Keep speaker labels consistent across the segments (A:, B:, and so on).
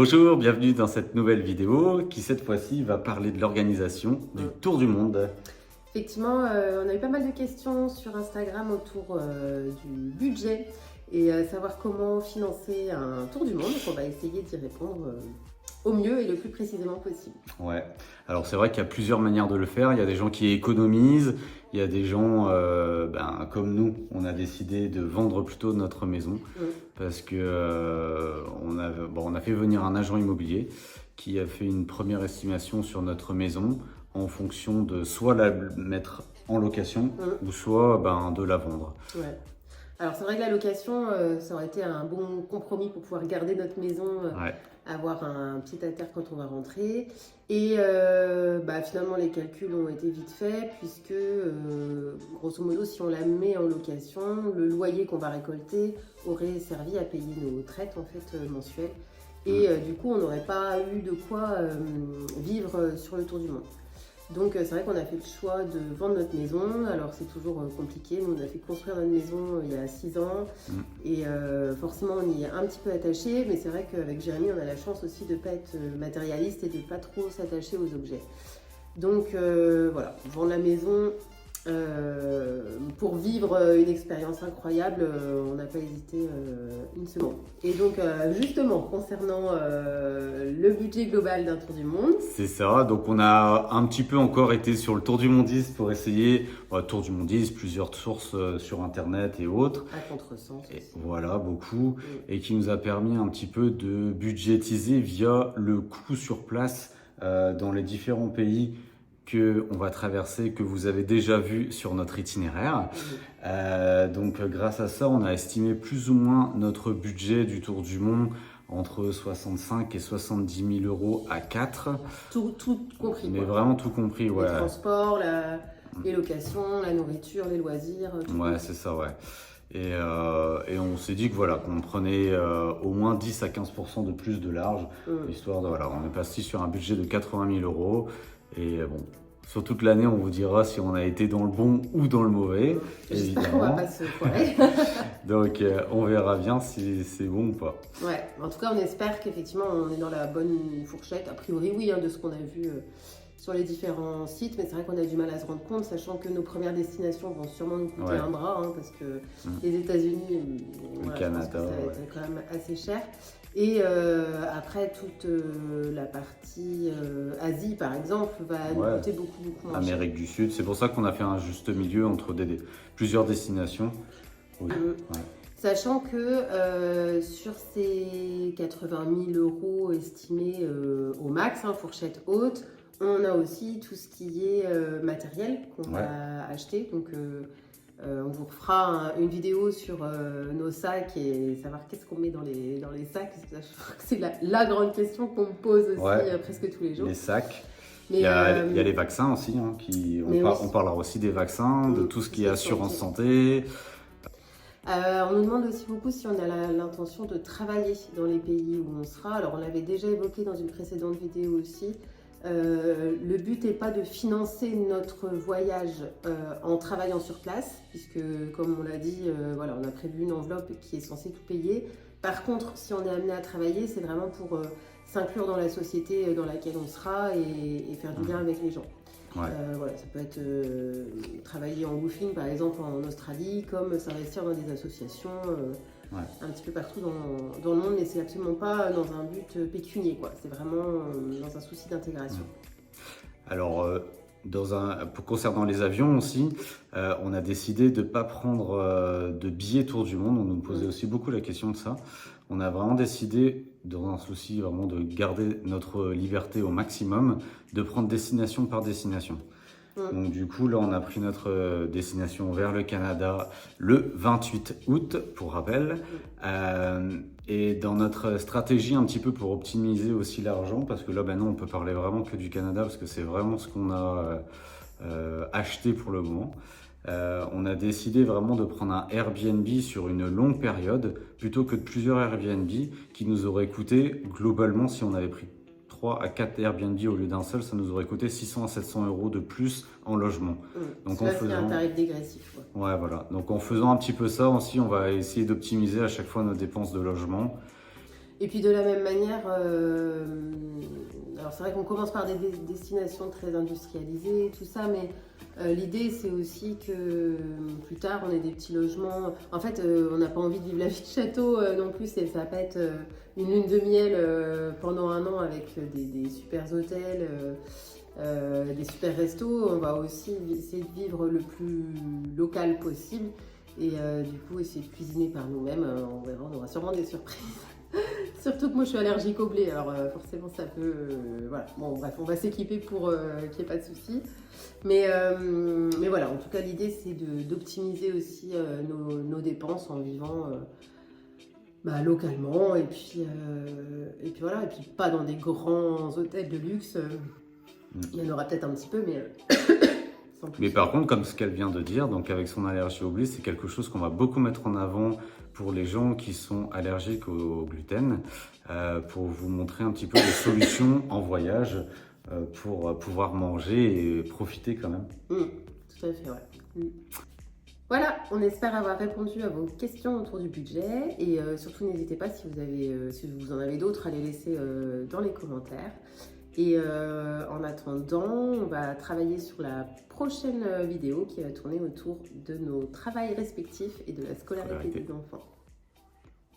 A: Bonjour, bienvenue dans cette nouvelle vidéo qui cette fois-ci va parler de l'organisation du Tour du Monde.
B: Effectivement, on a eu pas mal de questions sur Instagram autour du budget et savoir comment financer un tour du monde. Donc on va essayer d'y répondre au mieux et le plus précisément possible.
A: Ouais, alors c'est vrai qu'il y a plusieurs manières de le faire. Il y a des gens qui économisent, il y a des gens comme nous, on a décidé de vendre plutôt notre maison parce que on a fait venir un agent immobilier qui a fait une première estimation sur notre maison en fonction de soit la mettre en location ou soit de la vendre.
B: Ouais. Alors c'est vrai que la location, ça aurait été un bon compromis pour pouvoir garder notre maison, avoir un pied à terre quand on va rentrer. Et finalement les calculs ont été vite faits puisque grosso modo si on la met en location, le loyer qu'on va récolter aurait servi à payer nos traites en fait mensuelles. Et du coup on n'aurait pas eu de quoi vivre sur le tour du monde. Donc c'est vrai qu'on a fait le choix de vendre notre maison. Alors c'est toujours compliqué, nous on a fait construire notre maison il y a 6 ans et forcément on y est un petit peu attaché, mais c'est vrai qu'avec Jérémy on a la chance aussi de ne pas être matérialiste et de ne pas trop s'attacher aux objets. Donc voilà, vendre la maison pour vivre une expérience incroyable, on n'a pas hésité une seconde. Et donc justement concernant le budget global d'un tour du monde.
A: C'est ça, donc on a un petit peu encore été sur le tour du mondiste pour essayer, tour du mondiste, plusieurs sources sur internet et autres.
B: À contresens aussi.
A: Voilà, beaucoup, et qui nous a permis un petit peu de budgétiser via le coût sur place dans les différents pays qu'on va traverser, que vous avez déjà vu sur notre itinéraire. Donc grâce à ça, on a estimé plus ou moins notre budget du Tour du Monde entre 65 et 70 000 euros à 4.
B: Tout compris.
A: Mais vraiment tout compris, ouais.
B: Les transports, les locations, la nourriture, les loisirs.
A: Ouais, c'est ça, ouais. Et on s'est dit que qu'on prenait au moins 10 à 15% de plus de large, histoire de, on est passé sur un budget de 80 000 euros. Et bon, sur toute l'année, on vous dira si on a été dans le bon ou dans le mauvais.
B: J'espère qu'on va pas se foirer.
A: Donc, on verra bien si c'est bon ou pas.
B: Ouais, en tout cas, on espère qu'effectivement, on est dans la bonne fourchette. A priori, oui, de ce qu'on a vu sur les différents sites. Mais c'est vrai qu'on a du mal à se rendre compte, sachant que nos premières destinations vont sûrement nous coûter un bras, parce que les États-Unis,
A: le Canada,
B: ça va être quand même assez cher. Et après, toute la partie Asie, par exemple, va nous coûter beaucoup moins cher.
A: Amérique du Sud, c'est pour ça qu'on a fait un juste milieu entre plusieurs destinations. Oui.
B: Sachant que sur ces 80 000 euros estimés au max, fourchette haute, on a aussi tout ce qui est matériel qu'on va acheter. Donc on vous fera une vidéo sur nos sacs et savoir qu'est-ce qu'on met dans les sacs. Je crois que c'est la grande question qu'on me pose aussi presque tous les jours.
A: Les sacs. Mais il y a les vaccins aussi. On parlera aussi des vaccins, de tout ce qui est assurance santé.
B: On nous demande aussi beaucoup si on a l'intention de travailler dans les pays où on sera. Alors on l'avait déjà évoqué dans une précédente vidéo aussi. Le but n'est pas de financer notre voyage en travaillant sur place, puisque comme on l'a dit, on a prévu une enveloppe qui est censée tout payer. Par contre, si on est amené à travailler, c'est vraiment pour s'inclure dans la société dans laquelle on sera et faire du lien avec les gens. Ça peut être travailler en woofing par exemple en Australie, comme s'investir dans des associations un petit peu partout dans le monde, mais c'est absolument pas dans un but pécunier, quoi. C'est vraiment dans un souci d'intégration.
A: Alors concernant les avions aussi, on a décidé de ne pas prendre de billets Tour du Monde. On nous posait aussi beaucoup la question de ça. On a vraiment décidé, dans un souci vraiment de garder notre liberté au maximum, de prendre destination par destination. Donc du coup, là, on a pris notre destination vers le Canada le 28 août, pour rappel. Et dans notre stratégie, un petit peu pour optimiser aussi l'argent, parce que là, non, on peut parler vraiment que du Canada, parce que c'est vraiment ce qu'on a acheté pour le moment. On a décidé vraiment de prendre un Airbnb sur une longue période, plutôt que de plusieurs Airbnb qui nous auraient coûté, globalement, si on avait pris 3 à 4 Airbnb au lieu d'un seul, ça nous aurait coûté 600 à 700 euros de plus en logement.
B: Donc c'est un tarif dégressif.
A: Ouais, voilà. Donc en faisant un petit peu ça aussi, on va essayer d'optimiser à chaque fois nos dépenses de logement.
B: Et puis de la même manière, alors c'est vrai qu'on commence par des destinations très industrialisées, tout ça, mais l'idée c'est aussi que plus tard on ait des petits logements. En fait, on n'a pas envie de vivre la vie de château non plus, ça va pas être une lune de miel pendant un an avec des super hôtels, des super restos. On va aussi essayer de vivre le plus local possible et du coup essayer de cuisiner par nous-mêmes. On verra, on aura sûrement des surprises. Surtout que moi je suis allergique au blé, alors forcément ça peut... voilà, bon bref, on va s'équiper pour qu'il n'y ait pas de soucis. Mais voilà, en tout cas l'idée c'est d'optimiser aussi nos dépenses en vivant localement et puis voilà, et puis pas dans des grands hôtels de luxe. Il y en aura peut-être un petit peu, mais...
A: Mais par contre, comme ce qu'elle vient de dire, donc avec son allergie au blé, c'est quelque chose qu'on va beaucoup mettre en avant pour les gens qui sont allergiques au gluten, pour vous montrer un petit peu les solutions en voyage pour pouvoir manger et profiter quand même.
B: Tout à fait, ouais. Voilà, on espère avoir répondu à vos questions autour du budget et surtout n'hésitez pas si vous en avez d'autres à les laisser dans les commentaires. Et en attendant, on va travailler sur la prochaine vidéo qui va tourner autour de nos travails respectifs et de la scolarité des enfants.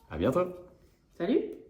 A: À bientôt.
B: Salut!